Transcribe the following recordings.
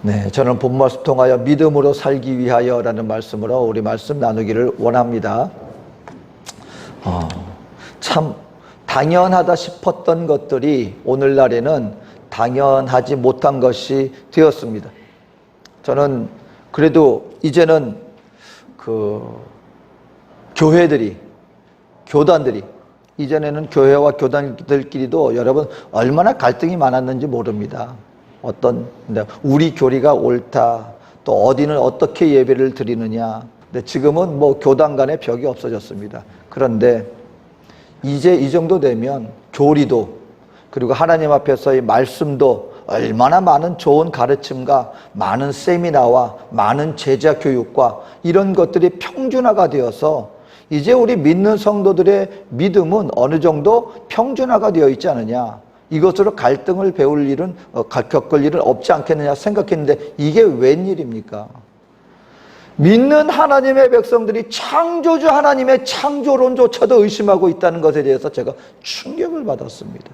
네, 저는 본 말씀 통하여 믿음으로 살기 위하여라는 말씀으로 우리 말씀 나누기를 원합니다. 참 당연하다 싶었던 것들이 오늘날에는 당연하지 못한 것이 되었습니다. 저는 그래도 이제는 교회들이, 교단들이, 이전에는 교회와 교단들끼리도 여러분 얼마나 갈등이 많았는지 모릅니다. 우리 교리가 옳다, 또 어디는 어떻게 예배를 드리느냐. 근데 지금은 뭐 교단 간에 벽이 없어졌습니다. 그런데 이제 이 정도 되면 교리도, 그리고 하나님 앞에서의 말씀도 얼마나 많은 좋은 가르침과 많은 세미나와 많은 제자 교육과 이런 것들이 평준화가 되어서 이제 우리 믿는 성도들의 믿음은 어느 정도 평준화가 되어 있지 않느냐, 이것으로 갈등을 겪을 일은 없지 않겠느냐 생각했는데 이게 웬일입니까? 믿는 하나님의 백성들이 창조주 하나님의 창조론조차도 의심하고 있다는 것에 대해서 제가 충격을 받았습니다.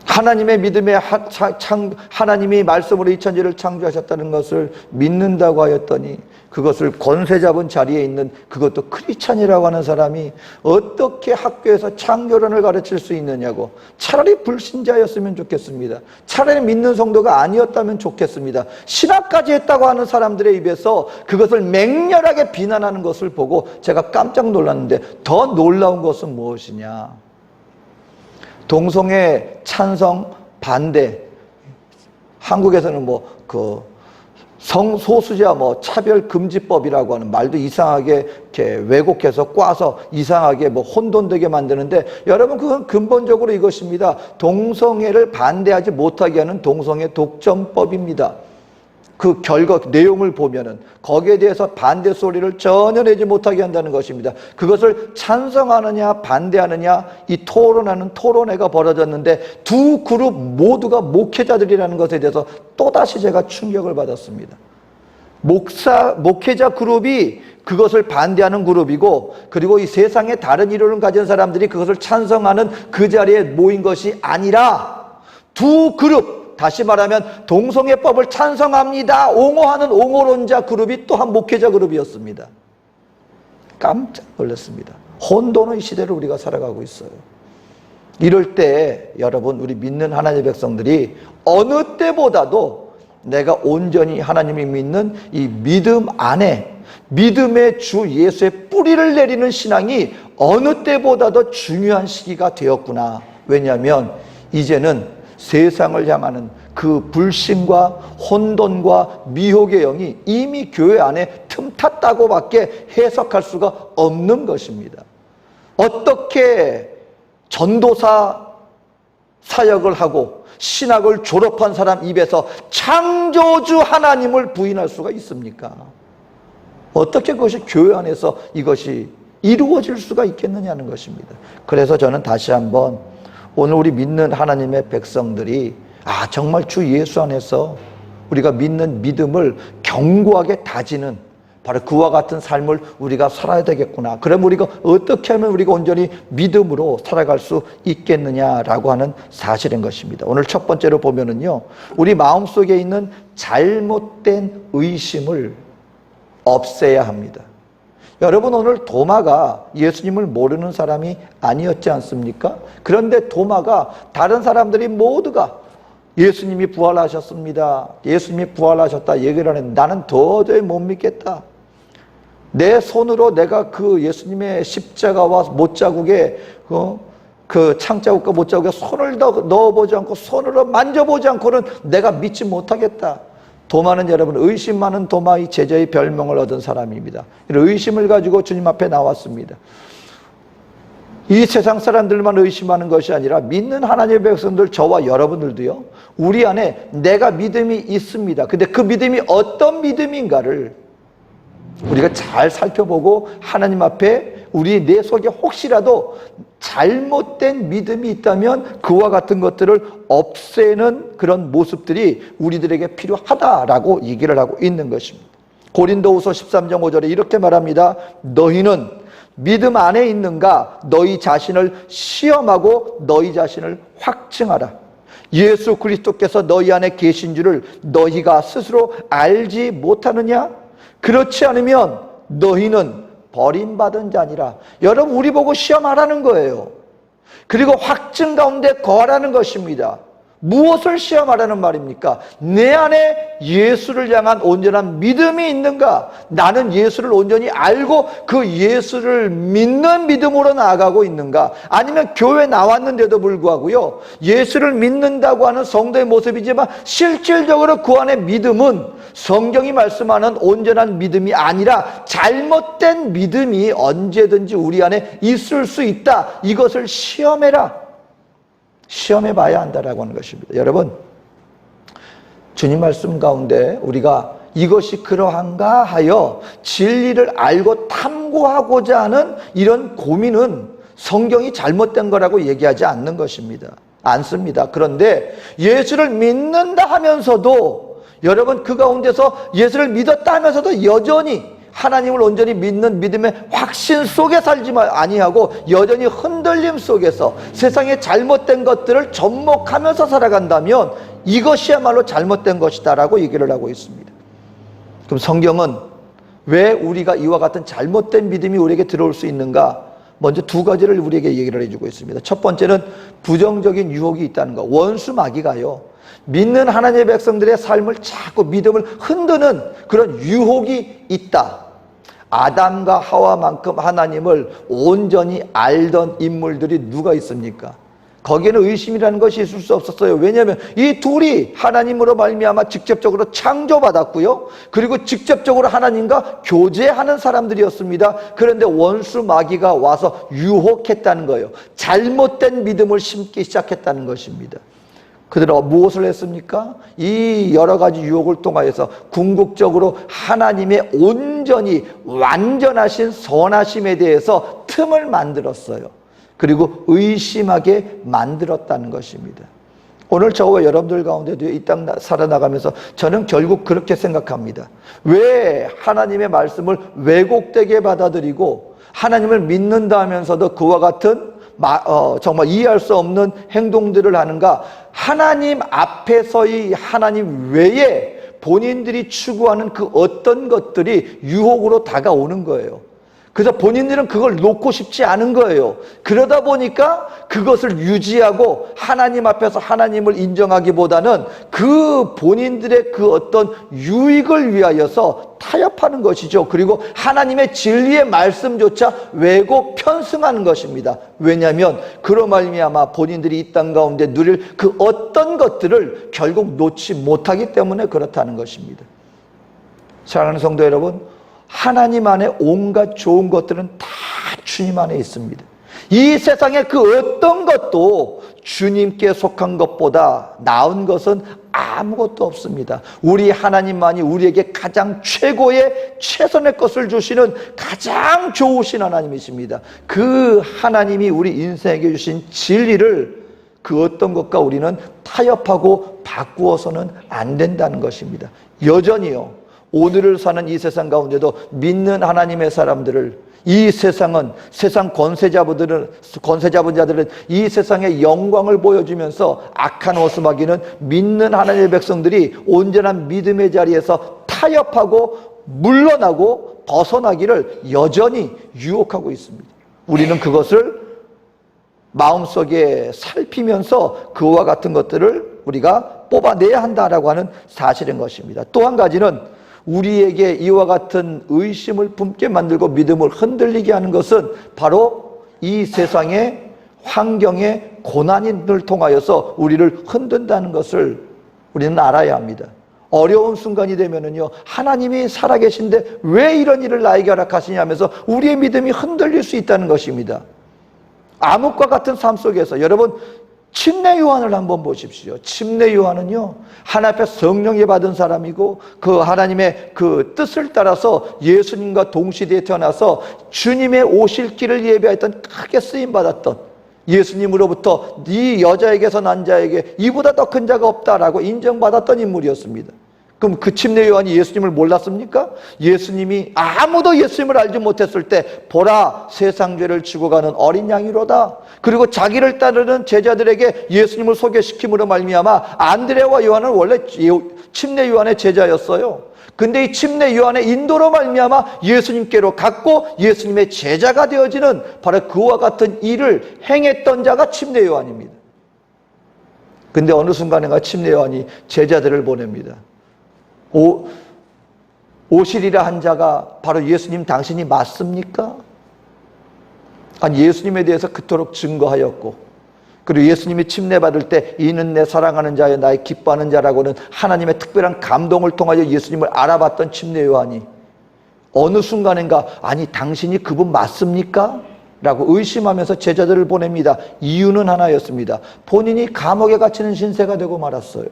하나님의 믿음에 하나님이 말씀으로 이 천지를 창조하셨다는 것을 믿는다고 하였더니 그것을 권세 잡은 자리에 있는, 그것도 크리스찬이라고 하는 사람이 어떻게 학교에서 창조론을 가르칠 수 있느냐고. 차라리 불신자였으면 좋겠습니다. 차라리 믿는 성도가 아니었다면 좋겠습니다. 신학까지 했다고 하는 사람들의 입에서 그것을 맹렬하게 비난하는 것을 보고 제가 깜짝 놀랐는데, 더 놀라운 것은 무엇이냐, 동성애 찬성 반대, 한국에서는 성소수자 차별금지법이라고 하는 말도 이상하게 이렇게 왜곡해서 꽈서 이상하게 혼돈되게 만드는데, 여러분 그건 근본적으로 이것입니다. 동성애를 반대하지 못하게 하는 동성애 독점법입니다. 그 내용을 보면은 거기에 대해서 반대 소리를 전혀 내지 못하게 한다는 것입니다. 그것을 찬성하느냐 반대하느냐 이 토론하는 토론회가 벌어졌는데 두 그룹 모두가 목회자들이라는 것에 대해서 또다시 제가 충격을 받았습니다. 목회자 그룹이 그것을 반대하는 그룹이고, 그리고 이 세상에 다른 이론을 가진 사람들이 그것을 찬성하는 그 자리에 모인 것이 아니라 두 그룹, 다시 말하면 동성애법을 찬성합니다 옹호하는 옹호론자 그룹이 또한 목회자 그룹이었습니다. 깜짝 놀랐습니다. 혼돈의 시대를 우리가 살아가고 있어요. 이럴 때 여러분, 우리 믿는 하나님의 백성들이 어느 때보다도 내가 온전히 하나님을 믿는 이 믿음 안에, 믿음의 주 예수의 뿌리를 내리는 신앙이 어느 때보다도 중요한 시기가 되었구나. 왜냐하면 이제는 세상을 향하는 그 불신과 혼돈과 미혹의 영이 이미 교회 안에 틈탔다고밖에 해석할 수가 없는 것입니다. 어떻게 전도사 사역을 하고 신학을 졸업한 사람 입에서 창조주 하나님을 부인할 수가 있습니까? 어떻게 그것이 교회 안에서 이것이 이루어질 수가 있겠느냐는 것입니다. 그래서 저는 다시 한번 오늘 우리 믿는 하나님의 백성들이 정말 주 예수 안에서 우리가 믿는 믿음을 견고하게 다지는 바로 그와 같은 삶을 우리가 살아야 되겠구나. 그럼 우리가 어떻게 하면 우리가 온전히 믿음으로 살아갈 수 있겠느냐라고 하는 사실인 것입니다. 오늘 첫 번째로 보면은요, 우리 마음속에 있는 잘못된 의심을 없애야 합니다. 여러분, 오늘 도마가 예수님을 모르는 사람이 아니었지 않습니까? 그런데 도마가 다른 사람들이 모두가 예수님이 부활하셨습니다, 예수님이 부활하셨다 얘기를 하는데 나는 도저히 못 믿겠다. 내 손으로 내가 그 예수님의 십자가와 못자국에 그 창자국과 못자국에 손을 넣어보지 않고 손으로 만져보지 않고는 내가 믿지 못하겠다. 도마는 여러분 의심 많은 도마의 제자의 별명을 얻은 사람입니다. 의심을 가지고 주님 앞에 나왔습니다. 이 세상 사람들만 의심하는 것이 아니라 믿는 하나님의 백성들, 저와 여러분들도요, 우리 안에 내가 믿음이 있습니다. 근데 그 믿음이 어떤 믿음인가를 우리가 잘 살펴보고 하나님 앞에 내 속에 혹시라도 잘못된 믿음이 있다면 그와 같은 것들을 없애는 그런 모습들이 우리들에게 필요하다라고 얘기를 하고 있는 것입니다. 고린도후서 13장 5절에 이렇게 말합니다. 너희는 믿음 안에 있는가? 너희 자신을 시험하고 너희 자신을 확증하라. 예수 그리스도께서 너희 안에 계신 줄을 너희가 스스로 알지 못하느냐? 그렇지 않으면 너희는 버림받은 자니라. 여러분, 우리 보고 시험하라는 거예요. 그리고 확증 가운데 거하라는 것입니다. 무엇을 시험하라는 말입니까? 내 안에 예수를 향한 온전한 믿음이 있는가? 나는 예수를 온전히 알고 그 예수를 믿는 믿음으로 나아가고 있는가? 아니면 교회 나왔는데도 불구하고요, 예수를 믿는다고 하는 성도의 모습이지만 실질적으로 그 안에 믿음은 성경이 말씀하는 온전한 믿음이 아니라 잘못된 믿음이 언제든지 우리 안에 있을 수 있다. 이것을 시험해라. 시험해 봐야 한다라고 하는 것입니다. 여러분, 주님 말씀 가운데 우리가 이것이 그러한가 하여 진리를 알고 탐구하고자 하는 이런 고민은 성경이 잘못된 거라고 얘기하지 않는 것입니다. 않습니다. 그런데 예수를 믿는다 하면서도, 여러분, 그 가운데서 예수를 믿었다 하면서도 여전히 하나님을 온전히 믿는 믿음의 확신 속에 살지 아니하고 여전히 흔들림 속에서 세상의 잘못된 것들을 접목하면서 살아간다면 이것이야말로 잘못된 것이다 라고 얘기를 하고 있습니다. 그럼 성경은 왜 우리가 이와 같은 잘못된 믿음이 우리에게 들어올 수 있는가? 먼저 두 가지를 우리에게 얘기를 해주고 있습니다. 첫 번째는 부정적인 유혹이 있다는 것. 원수 마귀가요, 믿는 하나님의 백성들의 삶을 자꾸 믿음을 흔드는 그런 유혹이 있다. 아담과 하와만큼 하나님을 온전히 알던 인물들이 누가 있습니까? 거기에는 의심이라는 것이 있을 수 없었어요. 왜냐하면 이 둘이 하나님으로 말미암아 직접적으로 창조받았고요, 그리고 직접적으로 하나님과 교제하는 사람들이었습니다. 그런데 원수 마귀가 와서 유혹했다는 거예요. 잘못된 믿음을 심기 시작했다는 것입니다. 그들은 무엇을 했습니까? 이 여러 가지 유혹을 통하여서 궁극적으로 하나님의 온전히 완전하신 선하심에 대해서 틈을 만들었어요. 그리고 의심하게 만들었다는 것입니다. 오늘 저와 여러분들 가운데도 이 땅 살아나가면서 저는 결국 그렇게 생각합니다. 왜 하나님의 말씀을 왜곡되게 받아들이고 하나님을 믿는다 하면서도 그와 같은 정말 이해할 수 없는 행동들을 하는가? 하나님 앞에서의 하나님 외에 본인들이 추구하는 그 어떤 것들이 유혹으로 다가오는 거예요. 그래서 본인들은 그걸 놓고 싶지 않은 거예요. 그러다 보니까 그것을 유지하고 하나님 앞에서 하나님을 인정하기보다는 그 본인들의 그 어떤 유익을 위하여서 타협하는 것이죠. 그리고 하나님의 진리의 말씀조차 왜곡 편승하는 것입니다. 왜냐하면 그로 말미암아 본인들이 이 땅 가운데 누릴 그 어떤 것들을 결국 놓지 못하기 때문에 그렇다는 것입니다. 사랑하는 성도 여러분, 하나님 안에 온갖 좋은 것들은 다 주님 안에 있습니다. 이 세상의 그 어떤 것도 주님께 속한 것보다 나은 것은 아무것도 없습니다. 우리 하나님만이 우리에게 가장 최고의 최선의 것을 주시는 가장 좋으신 하나님이십니다. 그 하나님이 우리 인생에게 주신 진리를 그 어떤 것과 우리는 타협하고 바꾸어서는 안 된다는 것입니다. 여전히요, 오늘을 사는 이 세상 가운데도 믿는 하나님의 사람들을, 이 세상은, 세상 권세 자들은 이 세상의 영광을 보여주면서 악한 원수마귀는 믿는 하나님의 백성들이 온전한 믿음의 자리에서 타협하고 물러나고 벗어나기를 여전히 유혹하고 있습니다. 우리는 그것을 마음속에 살피면서 그와 같은 것들을 우리가 뽑아내야 한다라고 하는 사실인 것입니다. 또 한 가지는 우리에게 이와 같은 의심을 품게 만들고 믿음을 흔들리게 하는 것은 바로 이 세상의 환경의 고난을 통하여서 우리를 흔든다는 것을 우리는 알아야 합니다. 어려운 순간이 되면은요, 하나님이 살아계신데 왜 이런 일을 나에게 허락하시냐 하면서 우리의 믿음이 흔들릴 수 있다는 것입니다. 암흑과 같은 삶 속에서 여러분, 침례 요한을 한번 보십시오. 침례 요한은요, 하나님 앞에 성령이 받은 사람이고 그 하나님의 그 뜻을 따라서 예수님과 동시대에 태어나서 주님의 오실 길을 예비하였던 크게 쓰임받았던, 예수님으로부터 네 여자에게서 난 자에게 이보다 더 큰 자가 없다라고 인정받았던 인물이었습니다. 그럼 그 침례 요한이 예수님을 몰랐습니까? 예수님이 아무도 예수님을 알지 못했을 때 보라 세상 죄를 지고 가는 어린 양이로다. 그리고 자기를 따르는 제자들에게 예수님을 소개시킴으로 말미암아 안드레와 요한은 원래 침례 요한의 제자였어요. 근데 이 침례 요한의 인도로 말미암아 예수님께로 갔고 예수님의 제자가 되어지는 바로 그와 같은 일을 행했던 자가 침례 요한입니다. 근데 어느 순간인가 침례 요한이 제자들을 보냅니다. 오실이라 한 자가 바로 예수님 당신이 맞습니까? 아니 예수님에 대해서 그토록 증거하였고 그리고 예수님이 침례받을 때 이는 내 사랑하는 자여 나의 기뻐하는 자라고는 하나님의 특별한 감동을 통하여 예수님을 알아봤던 침례 요한이 어느 순간인가 아니 당신이 그분 맞습니까? 라고 의심하면서 제자들을 보냅니다. 이유는 하나였습니다. 본인이 감옥에 갇히는 신세가 되고 말았어요.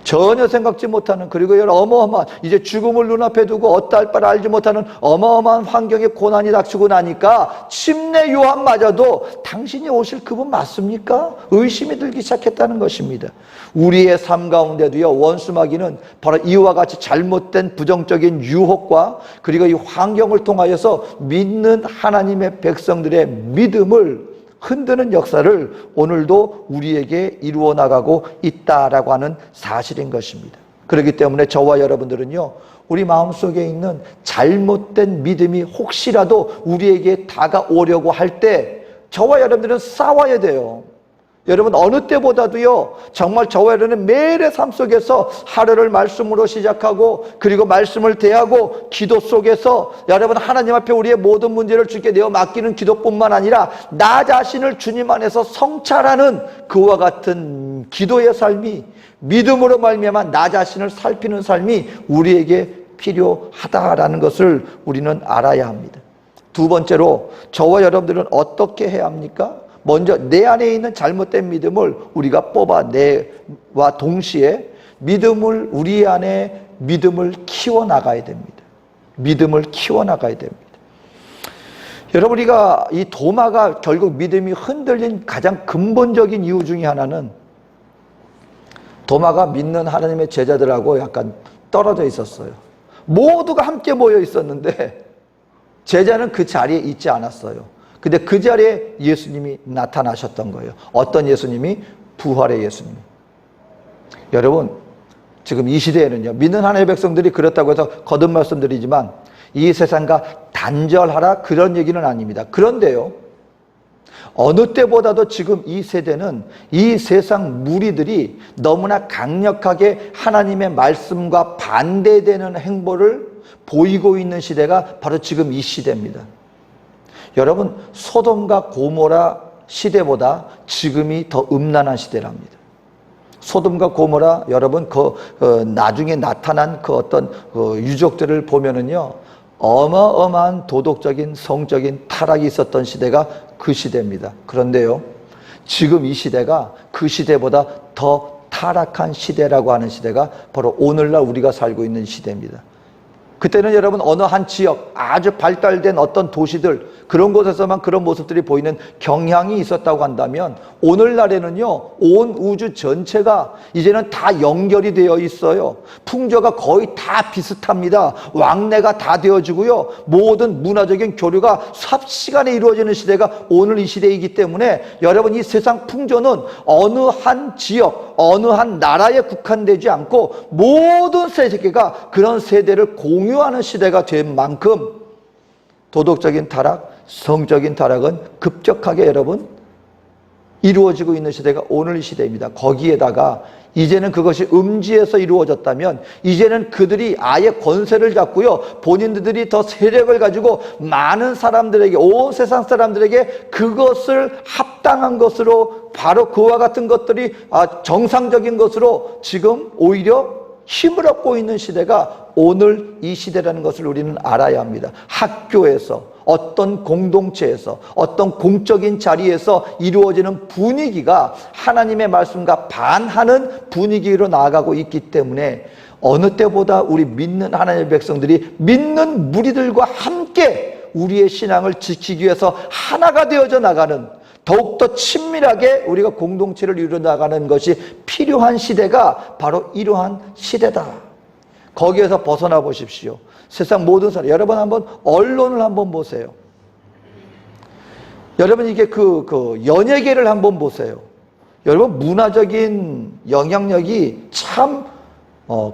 전혀 생각지 못하는 그리고 여러 어마어마한 이제 죽음을 눈앞에 두고 어떠할 바를 알지 못하는 어마어마한 환경에 고난이 닥치고 나니까 침례 요한마저도 당신이 오실 그분 맞습니까? 의심이 들기 시작했다는 것입니다. 우리의 삶 가운데도요 원수마귀는 바로 이와 같이 잘못된 부정적인 유혹과 그리고 이 환경을 통하여서 믿는 하나님의 백성들의 믿음을 흔드는 역사를 오늘도 우리에게 이루어 나가고 있다라고 하는 사실인 것입니다. 그렇기 때문에 저와 여러분들은요 우리 마음속에 있는 잘못된 믿음이 혹시라도 우리에게 다가오려고 할 때 저와 여러분들은 싸워야 돼요. 여러분 어느 때보다도요 정말 저와 여러분은 매일의 삶 속에서 하루를 말씀으로 시작하고 그리고 말씀을 대하고 기도 속에서 여러분 하나님 앞에 우리의 모든 문제를 주께 내어 맡기는 기도뿐만 아니라 나 자신을 주님 안에서 성찰하는 그와 같은 기도의 삶이 믿음으로 말미암아 나 자신을 살피는 삶이 우리에게 필요하다라는 것을 우리는 알아야 합니다. 두 번째로 저와 여러분들은 어떻게 해야 합니까? 먼저 내 안에 있는 잘못된 믿음을 우리가 뽑아내와 동시에 믿음을 우리 안에 믿음을 키워나가야 됩니다. 믿음을 키워나가야 됩니다. 여러분 우리가 이 도마가 결국 믿음이 흔들린 가장 근본적인 이유 중에 하나는 도마가 믿는 하나님의 제자들하고 약간 떨어져 있었어요. 모두가 함께 모여 있었는데 제자는 그 자리에 있지 않았어요. 근데 그 자리에 예수님이 나타나셨던 거예요. 어떤 예수님이? 부활의 예수님. 여러분 지금 이 시대에는요 믿는 하나님의 백성들이 그렇다고 해서 거듭 말씀드리지만 이 세상과 단절하라 그런 얘기는 아닙니다. 그런데요 어느 때보다도 지금 이 세대는 이 세상 무리들이 너무나 강력하게 하나님의 말씀과 반대되는 행보를 보이고 있는 시대가 바로 지금 이 시대입니다. 여러분 소돔과 고모라 시대보다 지금이 더 음란한 시대랍니다. 소돔과 고모라 여러분 나중에 나타난 그 어떤 유족들을 보면은요 어마어마한 도덕적인 성적인 타락이 있었던 시대가 그 시대입니다. 그런데요 지금 이 시대가 그 시대보다 더 타락한 시대라고 하는 시대가 바로 오늘날 우리가 살고 있는 시대입니다. 그때는 여러분 어느 한 지역 아주 발달된 어떤 도시들 그런 곳에서만 그런 모습들이 보이는 경향이 있었다고 한다면 오늘날에는요 온 우주 전체가 이제는 다 연결이 되어 있어요. 풍조가 거의 다 비슷합니다. 왕래가 다 되어지고요 모든 문화적인 교류가 삽시간에 이루어지는 시대가 오늘 이 시대이기 때문에 여러분 이 세상 풍조는 어느 한 지역 어느 한 나라에 국한되지 않고 모든 세계가 그런 세대를 공유하는 시대가 된 만큼 도덕적인 타락, 성적인 타락은 급격하게 여러분 이루어지고 있는 시대가 오늘 이 시대입니다. 거기에다가 이제는 그것이 음지에서 이루어졌다면 이제는 그들이 아예 권세를 잡고요 본인들이 더 세력을 가지고 많은 사람들에게 온 세상 사람들에게 그것을 합당한 것으로 바로 그와 같은 것들이 정상적인 것으로 지금 오히려 힘을 얻고 있는 시대가 오늘 이 시대라는 것을 우리는 알아야 합니다. 학교에서 어떤 공동체에서 어떤 공적인 자리에서 이루어지는 분위기가 하나님의 말씀과 반하는 분위기로 나아가고 있기 때문에 어느 때보다 우리 믿는 하나님의 백성들이 믿는 무리들과 함께 우리의 신앙을 지키기 위해서 하나가 되어져 나가는 더욱더 친밀하게 우리가 공동체를 이루어나가는 것이 필요한 시대가 바로 이러한 시대다. 거기에서 벗어나 보십시오. 세상 모든 사람, 여러분 한번 언론을 한번 보세요. 여러분 이게 그 연예계를 한번 보세요. 여러분 문화적인 영향력이 참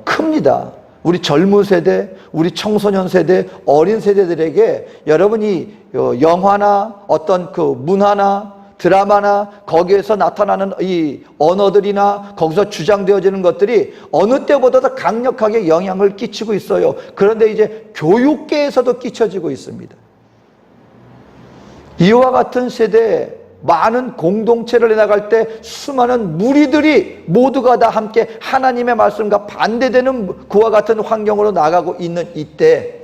큽니다. 우리 젊은 세대, 우리 청소년 세대, 어린 세대들에게 여러분이 영화나 어떤 그 문화나 드라마나 거기에서 나타나는 이 언어들이나 거기서 주장되어지는 것들이 어느 때보다도 강력하게 영향을 끼치고 있어요. 그런데 이제 교육계에서도 끼쳐지고 있습니다. 이와 같은 세대에 많은 공동체를 해나갈 때 수많은 무리들이 모두가 다 함께 하나님의 말씀과 반대되는 그와 같은 환경으로 나가고 있는 이때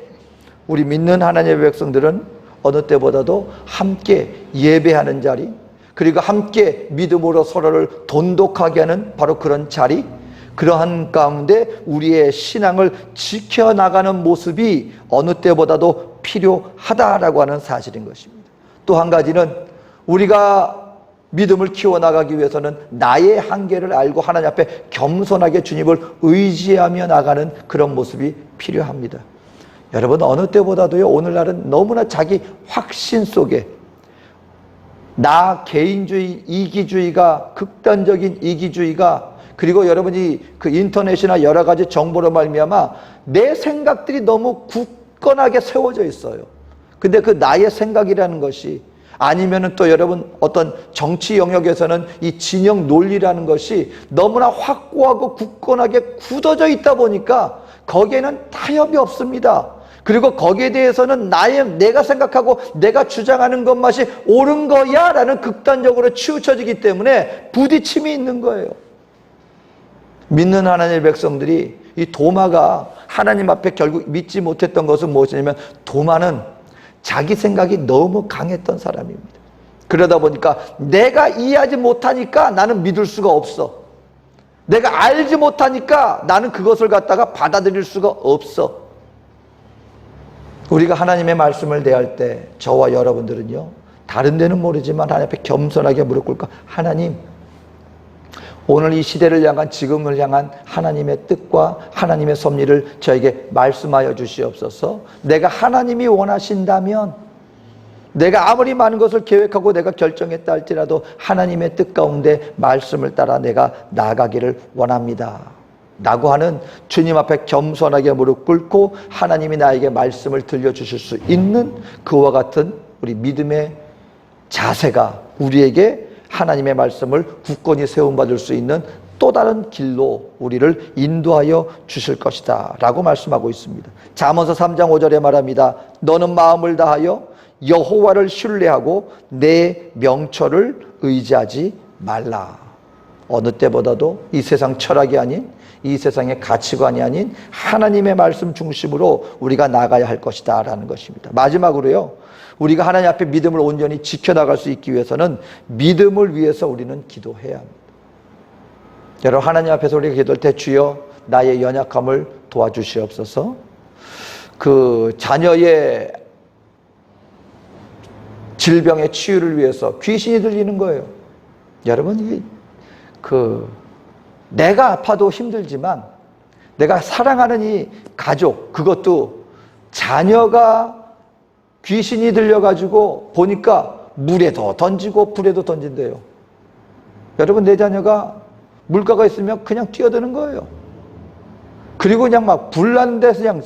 우리 믿는 하나님의 백성들은 어느 때보다도 함께 예배하는 자리, 그리고 함께 믿음으로 서로를 돈독하게 하는 바로 그런 자리, 그러한 가운데 우리의 신앙을 지켜나가는 모습이 어느 때보다도 필요하다라고 하는 사실인 것입니다. 또 한 가지는 우리가 믿음을 키워나가기 위해서는 나의 한계를 알고 하나님 앞에 겸손하게 주님을 의지하며 나가는 그런 모습이 필요합니다. 여러분 어느 때보다도요, 오늘날은 너무나 자기 확신 속에 나 개인주의, 이기주의가, 극단적인 이기주의가, 그리고 여러분이 그 인터넷이나 여러 가지 정보로 말미암아 내 생각들이 너무 굳건하게 세워져 있어요. 근데 그 나의 생각이라는 것이, 아니면은 또 여러분 어떤 정치 영역에서는 이 진영 논리라는 것이 너무나 확고하고 굳건하게 굳어져 있다 보니까 거기에는 타협이 없습니다. 그리고 거기에 대해서는 내가 생각하고 내가 주장하는 것만이 옳은 거야 라는 극단적으로 치우쳐지기 때문에 부딪힘이 있는 거예요. 믿는 하나님의 백성들이, 이 도마가 하나님 앞에 결국 믿지 못했던 것은 무엇이냐면, 도마는 자기 생각이 너무 강했던 사람입니다. 그러다 보니까 내가 이해하지 못하니까 나는 믿을 수가 없어. 내가 알지 못하니까 나는 그것을 갖다가 받아들일 수가 없어. 우리가 하나님의 말씀을 대할 때 저와 여러분들은요, 다른 데는 모르지만 하나님 앞에 겸손하게 무릎 꿇고, 하나님, 오늘 이 시대를 향한, 지금을 향한 하나님의 뜻과 하나님의 섭리를 저에게 말씀하여 주시옵소서. 내가 하나님이 원하신다면, 내가 아무리 많은 것을 계획하고 내가 결정했다 할지라도 하나님의 뜻 가운데 말씀을 따라 내가 나아가기를 원합니다 라고 하는 주님 앞에 겸손하게 무릎 꿇고 하나님이 나에게 말씀을 들려주실 수 있는 그와 같은 우리 믿음의 자세가 우리에게 하나님의 말씀을 굳건히 세움받을 수 있는 또 다른 길로 우리를 인도하여 주실 것이다 라고 말씀하고 있습니다. 잠언서 3장 5절에 말합니다. 너는 마음을 다하여 여호와를 신뢰하고 내 명철을 의지하지 말라. 어느 때보다도 이 세상 철학이 아닌, 이 세상의 가치관이 아닌 하나님의 말씀 중심으로 우리가 나가야 할 것이다 라는 것입니다. 마지막으로요, 우리가 하나님 앞에 믿음을 온전히 지켜나갈 수 있기 위해서는 믿음을 위해서 우리는 기도해야 합니다. 여러분, 하나님 앞에서 우리가 기도할 때 주여 나의 연약함을 도와주시옵소서. 그 자녀의 질병의 치유를 위해서 귀신이 들리는 거예요. 여러분, 이게 내가 아파도 힘들지만 내가 사랑하는 이 가족, 그것도 자녀가 귀신이 들려가지고 보니까 물에도 던지고 불에도 던진대요. 여러분, 내 자녀가 물가가 있으면 그냥 뛰어드는 거예요. 그리고 그냥 막 불난 데서 그냥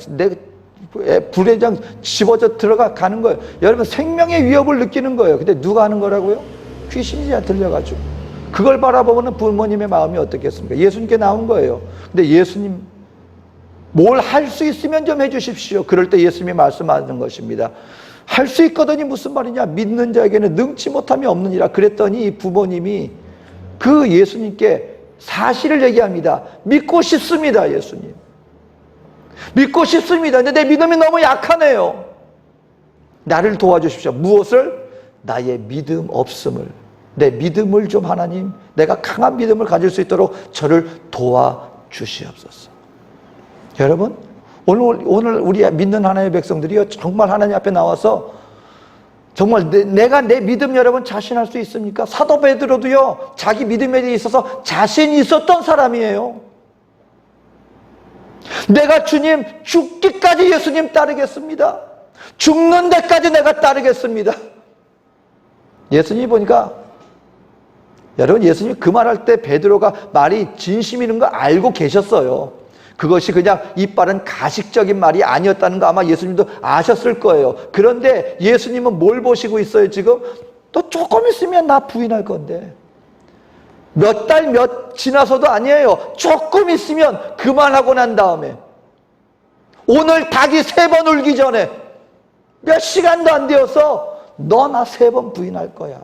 불에 그냥 집어져 가는 거예요. 여러분, 생명의 위협을 느끼는 거예요. 근데 누가 하는 거라고요? 귀신이 들려가지고. 그걸 바라보면 부모님의 마음이 어떻겠습니까? 예수님께 나온 거예요. 근데 예수님, 뭘 할 수 있으면 좀 해주십시오. 그럴 때 예수님이 말씀하는 것입니다. 할 수 있거든이 무슨 말이냐? 믿는 자에게는 능치 못함이 없느니라. 그랬더니 부모님이 그 예수님께 사실을 얘기합니다. 믿고 싶습니다, 예수님. 믿고 싶습니다. 근데 내 믿음이 너무 약하네요. 나를 도와주십시오. 무엇을? 나의 믿음 없음을. 내 믿음을 좀 하나님, 내가 강한 믿음을 가질 수 있도록 저를 도와주시옵소서. 여러분, 오늘 우리 믿는 하나님의 백성들이요, 정말 하나님 앞에 나와서 정말 내가 내 믿음 여러분 자신할 수 있습니까? 사도 베드로도요, 자기 믿음에 있어서 자신이 있었던 사람이에요. 내가 주님 죽기까지 예수님 따르겠습니다. 죽는 데까지 내가 따르겠습니다. 예수님 보니까, 여러분 예수님 그 말할 때 베드로가 말이 진심이는 거 알고 계셨어요. 그것이 그냥 이빨은 가식적인 말이 아니었다는 거 아마 예수님도 아셨을 거예요. 그런데 예수님은 뭘 보시고 있어요 지금? 또 조금 있으면 나 부인할 건데, 몇 달 몇 지나서도 아니에요. 조금 있으면 그만하고 난 다음에, 오늘 닭이 3번 울기 전에 몇 시간도 안 되어서 너 나 3번 부인할 거야.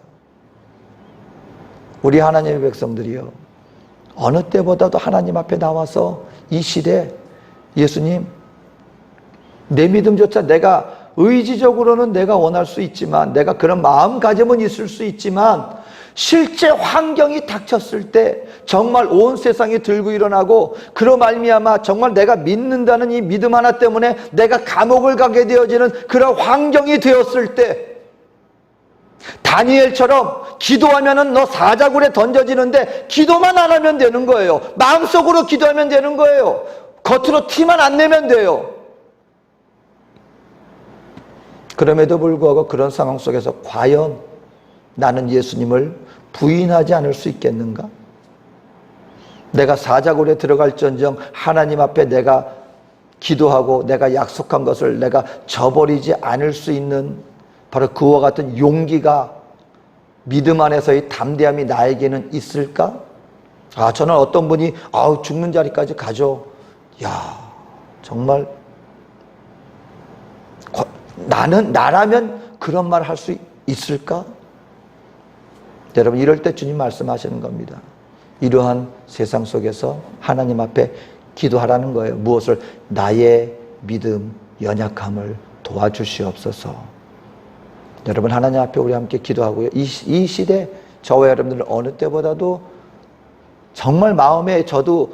우리 하나님의 백성들이요, 어느 때보다도 하나님 앞에 나와서 이 시대, 예수님 내 믿음조차 내가 의지적으로는 내가 원할 수 있지만, 내가 그런 마음가짐은 있을 수 있지만, 실제 환경이 닥쳤을 때 정말 온 세상이 들고 일어나고 그로 말미암아 정말 내가 믿는다는 이 믿음 하나 때문에 내가 감옥을 가게 되어지는 그런 환경이 되었을 때, 다니엘처럼 기도하면은 너 사자굴에 던져지는데 기도만 안 하면 되는 거예요. 마음속으로 기도하면 되는 거예요. 겉으로 티만 안 내면 돼요. 그럼에도 불구하고 그런 상황 속에서 과연 나는 예수님을 부인하지 않을 수 있겠는가? 내가 사자굴에 들어갈지언정 하나님 앞에 내가 기도하고 내가 약속한 것을 내가 저버리지 않을 수 있는 바로 그와 같은 용기가, 믿음 안에서의 담대함이 나에게는 있을까? 저는 어떤 분이 죽는 자리까지 가죠. 야, 정말 나라면 그런 말 할 수 있을까? 여러분, 이럴 때 주님 말씀하시는 겁니다. 이러한 세상 속에서 하나님 앞에 기도하라는 거예요. 무엇을? 나의 믿음 연약함을 도와주시옵소서. 여러분, 하나님 앞에 우리 함께 기도하고요. 이 시대 저와 여러분들은 어느 때보다도 정말 마음에, 저도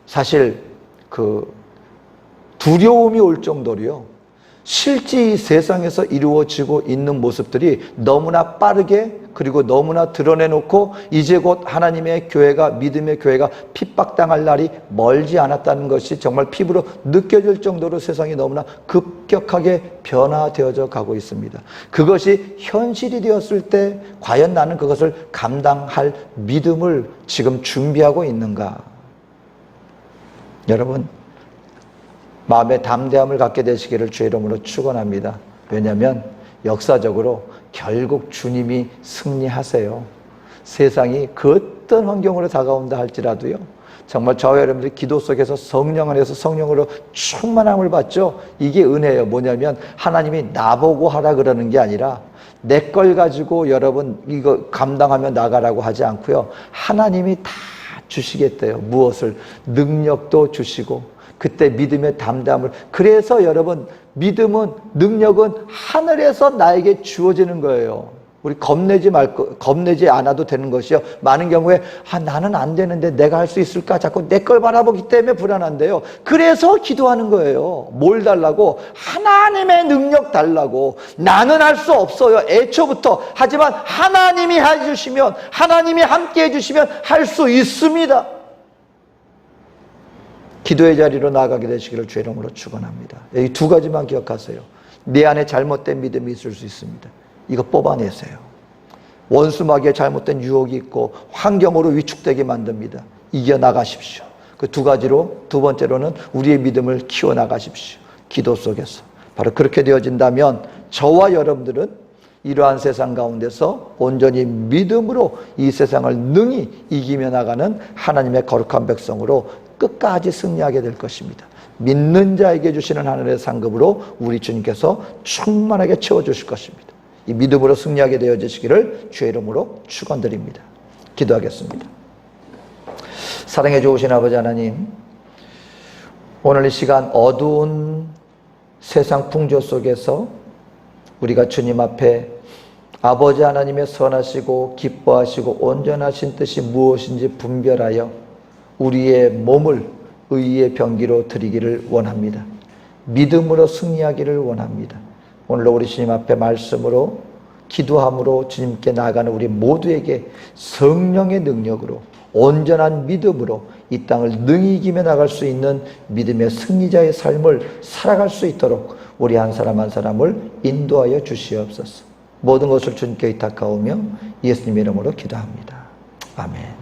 사실 두려움이 올 정도로요, 실제 이 세상에서 이루어지고 있는 모습들이 너무나 빠르게, 그리고 너무나 드러내놓고 이제 곧 하나님의 교회가, 믿음의 교회가 핍박당할 날이 멀지 않았다는 것이 정말 피부로 느껴질 정도로 세상이 너무나 급격하게 변화되어져 가고 있습니다. 그것이 현실이 되었을 때 과연 나는 그것을 감당할 믿음을 지금 준비하고 있는가? 여러분, 마음의 담대함을 갖게 되시기를 주의 이름으로 축원합니다. 왜냐하면 역사적으로 결국 주님이 승리하세요. 세상이 그 어떤 환경으로 다가온다 할지라도요, 정말 저와 여러분들이 기도 속에서 성령 안에서 성령으로 충만함을 받죠. 이게 은혜예요. 뭐냐면 하나님이 나보고 하라 그러는 게 아니라 내 걸 가지고 여러분 이거 감당하며 나가라고 하지 않고요, 하나님이 다 주시겠대요. 무엇을? 능력도 주시고, 그때 믿음의 담담을. 그래서 여러분, 믿음은, 능력은 하늘에서 나에게 주어지는 거예요. 우리 겁내지 않아도 되는 것이요, 많은 경우에 나는 안 되는데 내가 할 수 있을까, 자꾸 내 걸 바라보기 때문에 불안한데요, 그래서 기도하는 거예요. 뭘 달라고? 하나님의 능력 달라고. 나는 할 수 없어요, 애초부터. 하지만 하나님이 해주시면, 하나님이 함께 해주시면 할 수 있습니다. 기도의 자리로 나아가게 되시기를 주의 이름으로 축원합니다. 이 2가지만 기억하세요. 내 안에 잘못된 믿음이 있을 수 있습니다. 이거 뽑아내세요. 원수 마귀의 잘못된 유혹이 있고 환경으로 위축되게 만듭니다. 이겨나가십시오. 그 2가지로, 2번째로는 우리의 믿음을 키워나가십시오. 기도 속에서. 바로 그렇게 되어진다면 저와 여러분들은 이러한 세상 가운데서 온전히 믿음으로 이 세상을 능히 이기며 나가는 하나님의 거룩한 백성으로 끝까지 승리하게 될 것입니다. 믿는 자에게 주시는 하늘의 상급으로 우리 주님께서 충만하게 채워주실 것입니다. 이 믿음으로 승리하게 되어지시기를 주의 이름으로 축원드립니다. 기도하겠습니다. 사랑해 좋으신 아버지 하나님, 오늘 이 시간 어두운 세상 풍조 속에서 우리가 주님 앞에 아버지 하나님의 선하시고 기뻐하시고 온전하신 뜻이 무엇인지 분별하여 우리의 몸을 의의 병기로 드리기를 원합니다. 믿음으로 승리하기를 원합니다. 오늘도 우리 주님 앞에 말씀으로 기도함으로 주님께 나아가는 우리 모두에게 성령의 능력으로 온전한 믿음으로 이 땅을 능히 이기며 나갈 수 있는 믿음의 승리자의 삶을 살아갈 수 있도록 우리 한 사람 한 사람을 인도하여 주시옵소서. 모든 것을 주님께 의탁하오며 예수님의 이름으로 기도합니다. 아멘.